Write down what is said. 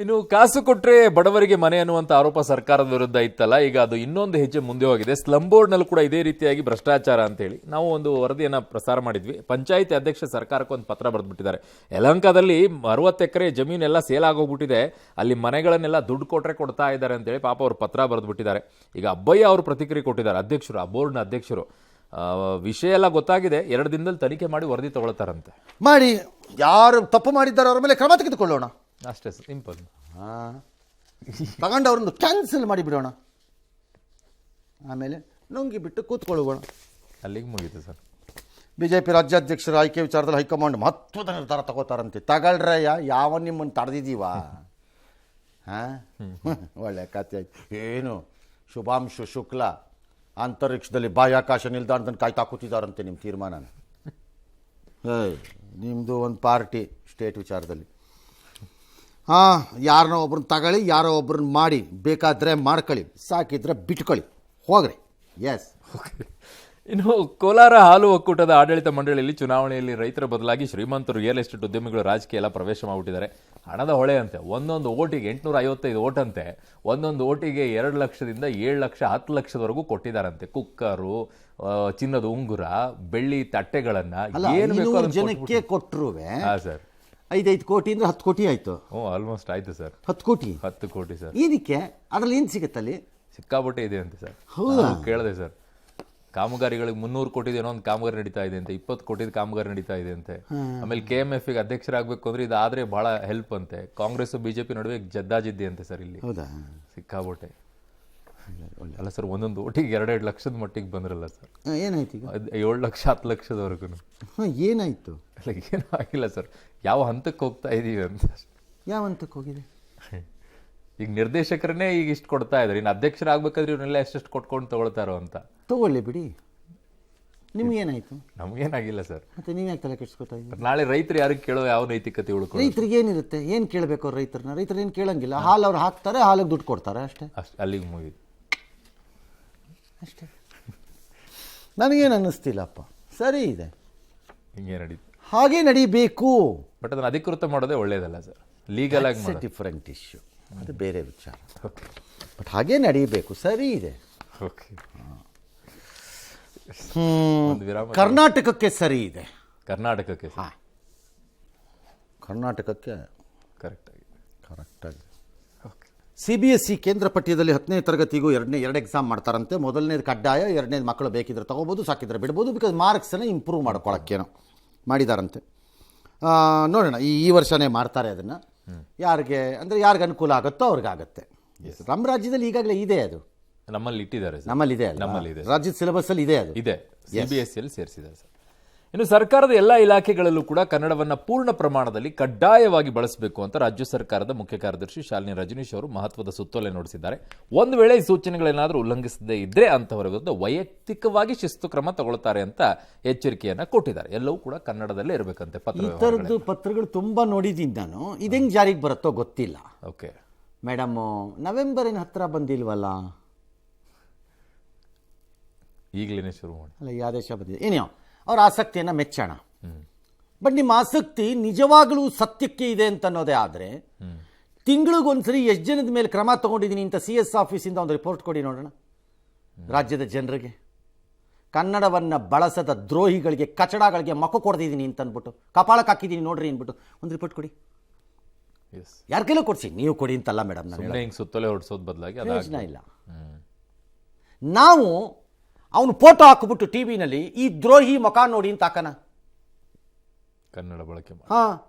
ಇನ್ನು ಕಾಸು ಕೊಟ್ರೆ ಬಡವರಿಗೆ ಮನೆ ಅನ್ನುವಂತ ಆರೋಪ ಸರ್ಕಾರದ ವಿರುದ್ಧ ಇತ್ತಲ್ಲ, ಈಗ ಅದು ಇನ್ನೊಂದು ಹೆಜ್ಜೆ ಮುಂದೆ ಹೋಗಿದೆ. ಸ್ಲಂ ಬೋರ್ಡ್ ನಲ್ಲೂ ಕೂಡ ಇದೇ ರೀತಿಯಾಗಿ ಭ್ರಷ್ಟಾಚಾರ ಅಂತ ಹೇಳಿ ನಾವು ಒಂದು ವರದಿಯನ್ನ ಪ್ರಸಾರ ಮಾಡಿದ್ವಿ. ಪಂಚಾಯಿತಿ ಅಧ್ಯಕ್ಷ ಸರ್ಕಾರಕ್ಕೆ ಒಂದು ಪತ್ರ ಬರೆದ್ಬಿಟ್ಟಿದ್ದಾರೆ. ಯಲಹಂಕದಲ್ಲಿ 60 ಎಕರೆ ಜಮೀನೆಲ್ಲ ಸೇಲ್ ಆಗೋಗ್ಬಿಟ್ಟಿದೆ, ಅಲ್ಲಿ ಮನೆಗಳನ್ನೆಲ್ಲ ದುಡ್ಡು ಕೊಟ್ರೆ ಕೊಡ್ತಾ ಇದ್ದಾರೆ ಅಂತೇಳಿ ಪಾಪ ಅವರು ಪತ್ರ ಬರೆದ್ಬಿಟ್ಟಿದ್ದಾರೆ. ಈಗ ಅಬ್ಬಯ್ಯ ಅವರು ಪ್ರತಿಕ್ರಿಯೆ ಕೊಟ್ಟಿದ್ದಾರೆ, ಅಧ್ಯಕ್ಷರು, ಆ ಬೋರ್ಡ್ನ ಅಧ್ಯಕ್ಷರು. ವಿಷಯ ಎಲ್ಲ ಗೊತ್ತಾಗಿದೆ, 2 ದಿನದಲ್ಲಿ ತನಿಖೆ ಮಾಡಿ ವರದಿ ತಗೊಳ್ತಾರಂತೆ. ಮಾಡಿ ಯಾರು ತಪ್ಪು ಮಾಡಿದ್ದಾರೆ ಅವ್ರ ಮೇಲೆ ಕ್ರಮ ತೆಗೆದುಕೊಳ್ಳೋಣ, ಅಷ್ಟೇ ಸಿಂಪಲ್. ತಗೊಂಡು ಅವ್ರನ್ನು ಕ್ಯಾನ್ಸಲ್ ಮಾಡಿಬಿಡೋಣ, ಆಮೇಲೆ ನುಂಗಿ ಬಿಟ್ಟು ಕೂತ್ಕೊಳ್ಳೋಣ. ಅಲ್ಲಿಗೆ ಮುಗೀತು ಸರ್. BJP ರಾಜ್ಯಾಧ್ಯಕ್ಷರ ಆಯ್ಕೆ ವಿಚಾರದಲ್ಲಿ ಹೈಕಮಾಂಡ್ ಮಹತ್ವದ ನಿರ್ಧಾರ ತಗೋತಾರಂತೆ. ತಗೊಳ್ರಯ್ಯ, ಯಾವ ನಿಮ್ಮನ್ನು ತಡೆದಿದ್ದೀವ? ಒಳ್ಳೆ ಕಥೆ ಆಯ್ತು. ಏನು ಶುಭಾಂಶು ಶುಕ್ಲಾ ಅಂತರಿಕ್ಷದಲ್ಲಿ ಬಾಹ್ಯಾಕಾಶ ನಿಲ್ದಾಣದಲ್ಲಿ ಕಾಯ್ತಾ ಕೂತಿದ್ದಾರಂತೆ ನಿಮ್ಮ ತೀರ್ಮಾನ. ನಿಮ್ಮದು ಒಂದು ಪಾರ್ಟಿ ಸ್ಟೇಟ್ ವಿಚಾರದಲ್ಲಿ. ಯಾರನ್ನೋ ಒಬ್ರನ್ನ ತಗೊಳ್ಳಿ, ಯಾರೋ ಒಬ್ರನ್ನ ಮಾಡಿ, ಬೇಕಾದರೆ ಮಾಡ್ಕೊಳ್ಳಿ, ಸಾಕಿದ್ರೆ ಬಿಟ್ಕೊಳ್ಳಿ, ಹೋಗ್ರಿ. ಎಸ್. ಇನ್ನು ಕೋಲಾರ ಹಾಲು ಒಕ್ಕೂಟದ ಆಡಳಿತ ಮಂಡಳಿಯಲ್ಲಿ ಚುನಾವಣೆಯಲ್ಲಿ ರೈತರ ಬದಲಾಗಿ ಶ್ರೀಮಂತರು ರಿಯಲ್ ಎಸ್ಟೇಟ್ ಉದ್ಯಮಿಗಳು ರಾಜಕೀಯ ಎಲ್ಲ ಪ್ರವೇಶ ಮಾಡಿಬಿಟ್ಟಿದ್ದಾರೆ. ಹಣದ ಹೊಳೆ ಅಂತೆ. ಒಂದೊಂದು ಓಟಿಗೆ 855 ಓಟಂತೆ. ಒಂದೊಂದು ಓಟಿಗೆ 2 ಲಕ್ಷದಿಂದ 7 ಲಕ್ಷ 10 ಲಕ್ಷದವರೆಗೂ ಕೊಟ್ಟಿದ್ದಾರಂತೆ. ಕುಕ್ಕರು, ಚಿನ್ನದ ಉಂಗುರ, ಬೆಳ್ಳಿ ತಟ್ಟೆಗಳನ್ನ ಏನು ಬೇಕು ಜನಕ್ಕೆ ಕೊಟ್ಟರು. ಸರ್ 5 ಕೋಟಿ ಅಂದ್ರೆ 10 ಕೋಟಿ ಆಯ್ತು. ಆಲ್ಮೋಸ್ಟ್ ಆಯ್ತು ಸರ್. 10 ಕೋಟಿ ಸರ್. ಏನಕ್ಕೆ? ಅದ್ರಲ್ಲಿ ಏನು ಸಿಗುತ್ತಲ್ಲಿ? ಸಿಕ್ಕಾಪಟ್ಟೆ ಇದೆ ಅಂತೆ ಸರ್. ಕೇಳಿದೆ ಸರ್. ಕಾಮಗಾರಿಗಳಿಗೆ 300 ಕೋಟಿದ ಏನೋ ಒಂದು ಕಾಮಗಾರಿ ನಡೀತಾ ಇದೆ ಅಂತೆ, 20 ಕೋಟಿದ ಕಾಮಗಾರಿ ನಡೀತಾ ಇದೆ ಅಂತೆ. ಆಮೇಲೆ KMF ಗೆ ಅಧ್ಯಕ್ಷರಾಗಬೇಕು ಅಂದ್ರೆ ಇದಾದ್ರೆ ಬಹಳ ಹೆಲ್ಪ್ ಅಂತೆ. ಕಾಂಗ್ರೆಸ್ BJP ನಡುವೆ ಜದ್ದಾಜಿದ್ದಿ ಅಂತೆ ಸರ್ ಇಲ್ಲಿ. ಹೌದಾ? ಸಿಕ್ಕಾಪಟ್ಟೆ. ಅಲ್ಲ ಸರ್, ಒಂದೊಂದು ಓಟಿಗೆ 2-2 ಲಕ್ಷದ ಮಟ್ಟಿಗೆ ಬಂದ್ರಲ್ಲ ಸರ್. ಏನಾಯ್ತು ಈಗ? 7 ಲಕ್ಷ 10 ಲಕ್ಷದವರೆಗೂ. ಏನಾಯ್ತು? ಅಲ್ಲ, ಏನೂ ಆಗಿಲ್ಲ ಸರ್. ಯಾವ ಹಂತಕ್ಕೆ ಹೋಗ್ತಾ ಇದೀವಿ ಅಂತ. ಯಾವ ಹಂತಕ್ಕೆ ಹೋಗಿದೆ? ಈಗ ನಿರ್ದೇಶಕರನ್ನೇ ಈಗ ಇಷ್ಟು ಕೊಡ್ತಾ ಇದ್ದಾರೆ, ಇನ್ನು ಅಧ್ಯಕ್ಷರಾಗಬೇಕಾದ್ರೆ ಇವನ್ನೆಲ್ಲ ಎಷ್ಟೆಷ್ಟು ಕೊಟ್ಕೊಂಡು ತಗೊಳ್ತಾರೋ ಅಂತ. ತಗೊಳ್ಳಿ ಬಿಡಿ. ನಿಮ್ಗೇನಾಯ್ತು? ನಮ್ಗೇನಾಗಿಲ್ಲ ಸರ್. ಮತ್ತೆ ನೀವು ಯಾಕೆ ತಲೆ ಕೆಡಿಸ್ಕೊತಾ ಇದ್ದೀರಿ? ನಾಳೆ ರೈತರು ಯಾರಿಗೆ ಕೇಳೋ ಯಾವ ನೈತಿಕತೆ ಉಳ್ಕೊ? ರೈತರಿಗೆ ಏನಿರುತ್ತೆ? ಏನು ಕೇಳಬೇಕು ಅವ್ರು ರೈತರನ್ನ? ರೈತರು ಏನು ಕೇಳಂಗಿಲ್ಲ. ಹಾಲು ಅವ್ರು ಹಾಕ್ತಾರೆ, ಹಾಲಿಗೆ ದುಡ್ಡು ಕೊಡ್ತಾರೆ, ಅಷ್ಟೇ. ಅಲ್ಲಿಗೆ ಮುಗಿದು ಅಷ್ಟೇ. ನನಗೇನು ಅನ್ನಿಸ್ತಿಲ್ಲಪ್ಪ. ಸರಿ ಇದೆ, ಹಿಂಗೆ ನಡೀತು, ಹಾಗೆ ನಡೀಬೇಕು. ಬಟ್ ಅದನ್ನು ಅಧಿಕೃತ ಮಾಡೋದೇ ಒಳ್ಳೇದಲ್ಲ ಸರ್. ಲೀಗಲ್ ಆಗಿ ಡಿಫರೆಂಟ್ ಇಶ್ಯೂ, ಅದು ಬೇರೆ ವಿಚಾರ. ಬಟ್ ಹಾಗೆ ನಡೀಬೇಕು. ಸರಿ ಇದೆ. ಕರ್ನಾಟಕಕ್ಕೆ ಸರಿ ಇದೆ. ಕರ್ನಾಟಕಕ್ಕೆ ಕರ್ನಾಟಕಕ್ಕೆ ಕರೆಕ್ಟಾಗಿ. CBSE ಕೇಂದ್ರ ಪಠ್ಯದಲ್ಲಿ 10ನೇ ತರಗತಿಗೂ 2 ಎಕ್ಸಾಮ್ ಮಾಡ್ತಾರಂತೆ. ಮೊದಲನೇದು ಕಡ್ಡಾಯ, 2ನೇದು ಮಕ್ಕಳು ಬೇಕಿದ್ರೆ ತೊಗೋಬೋದು, ಸಾಕಿದ್ರೆ ಬಿಡ್ಬೋದು. ಬಿಕಾಸ್ ಮಾರ್ಕ್ಸನ್ನು ಇಂಪ್ರೂವ್ ಮಾಡ್ಕೊಳ್ಳೋಕ್ಕೇನೋ ಮಾಡಿದಾರಂತೆ. ನೋಡೋಣ, ಈ ವರ್ಷನೇ ಮಾಡ್ತಾರೆ ಅದನ್ನು. ಯಾರಿಗೆ ಅಂದರೆ ಯಾರಿಗೆ ಅನುಕೂಲ ಆಗುತ್ತೋ ಅವ್ರಿಗಾಗತ್ತೆ. ನಮ್ಮ ರಾಜ್ಯದಲ್ಲಿ ಈಗಾಗಲೇ ಇದೆ, ಅದು ನಮ್ಮಲ್ಲಿ ಇಟ್ಟಿದ್ದಾರೆ. ನಮ್ಮಲ್ಲಿದೆ, ರಾಜ್ಯದ ಸಿಲೆಬಸ್ಸಲ್ಲಿ ಇದೆ, ಅದು ಇದೆ. CBSEಯಲ್ಲಿ ಸೇರಿಸಿದ್ದಾರೆ ಸರ್. ಇನ್ನು ಸರ್ಕಾರದ ಎಲ್ಲ ಇಲಾಖೆಗಳಲ್ಲೂ ಕೂಡ ಕನ್ನಡವನ್ನ ಪೂರ್ಣ ಪ್ರಮಾಣದಲ್ಲಿ ಕಡ್ಡಾಯವಾಗಿ ಬಳಸಬೇಕು ಅಂತ ರಾಜ್ಯ ಸರ್ಕಾರದ ಮುಖ್ಯ ಕಾರ್ಯದರ್ಶಿ ಶಾಲಿನಿ ರಜನೀಶ್ ಅವರು ಮಹತ್ವದ ಸುತ್ತೋಲೆ ಹೊರಡಿಸಿದ್ದಾರೆ. ಒಂದು ವೇಳೆ ಈ ಸೂಚನೆಗಳೇನಾದರೂ ಉಲ್ಲಂಘಿಸದೇ ಇದ್ರೆ ಅಂತವರ ವಿರುದ್ಧ ವೈಯಕ್ತಿಕವಾಗಿ ಶಿಸ್ತು ಕ್ರಮ ತಗೊಳ್ತಾರೆ ಅಂತ ಎಚ್ಚರಿಕೆಯನ್ನ ಕೊಟ್ಟಿದ್ದಾರೆ. ಎಲ್ಲವೂ ಕೂಡ ಕನ್ನಡದಲ್ಲೇ ಇರಬೇಕಂತೆ. ಈ ಥರದ್ದು ಪತ್ರಗಳು ತುಂಬಾ ನೋಡಿದ್ದೀನಿ ನಾನು. ಇದೆಂಗೆ ಜಾರಿಗೆ ಬರುತ್ತೋ ಗೊತ್ತಿಲ್ಲ. ಓಕೆ ಮೇಡಮ್, ನವೆಂಬರಿನ ಹತ್ರ ಬಂದಿಲ್ವಲ್ಲ, ಈಗಲೇ ಶುರು ಮಾಡಿ. ಅಲ್ಲ, ಈ ಆದೇಶ ಬಂದಿದೆ. ಏನೋ ಅವ್ರ ಆಸಕ್ತಿಯನ್ನು ಮೆಚ್ಚೋಣ. ಬಟ್ ನಿಮ್ಮ ಆಸಕ್ತಿ ನಿಜವಾಗಲೂ ಸತ್ಯಕ್ಕೆ ಇದೆ ಅಂತ ಅನ್ನೋದೇ ಆದರೆ ತಿಂಗಳಿಗೊಂದ್ಸರಿ ಎಷ್ಟು ಜನದ ಮೇಲೆ ಕ್ರಮ ತಗೊಂಡಿದ್ದೀನಿ ಅಂತ CS ಆಫೀಸಿಂದ ಒಂದು ರಿಪೋರ್ಟ್ ಕೊಡಿ ನೋಡೋಣ. ರಾಜ್ಯದ ಜನರಿಗೆ ಕನ್ನಡವನ್ನು ಬಳಸದ ದ್ರೋಹಿಗಳಿಗೆ, ಕಚಡಗಳಿಗೆ ಮಕ್ಕ ಕೊಡ್ದಿದ್ದೀನಿ ಅಂತ ಅಂದ್ಬಿಟ್ಟು, ಕಪಾಳಕ್ಕೆ ಹಾಕಿದ್ದೀನಿ ನೋಡ್ರಿ ಅಂದ್ಬಿಟ್ಟು ಒಂದು ರಿಪೋರ್ಟ್ ಕೊಡಿ. ಯಾರ ಕೈಲೂ ಕೊಡಿಸಿ, ನೀವು ಕೊಡಿ ಅಂತಲ್ಲ ಮೇಡಮ್. ನಾನು ಸುತ್ತೋಲೆ ಹೊಡಿಸೋದು ಬದಲಾಗಿ ಪ್ರಯೋಜನ ಇಲ್ಲ. ನಾವು ಅವನು ಫೋಟೋ ಹಾಕಿಬಿಟ್ಟು TV ನಲ್ಲಿ ಈ ದ್ರೋಹಿ ಮುಖ ನೋಡಿ ಅಂತ ಹಾಕನ ಕನ್ನಡ ಬಳಕೆ.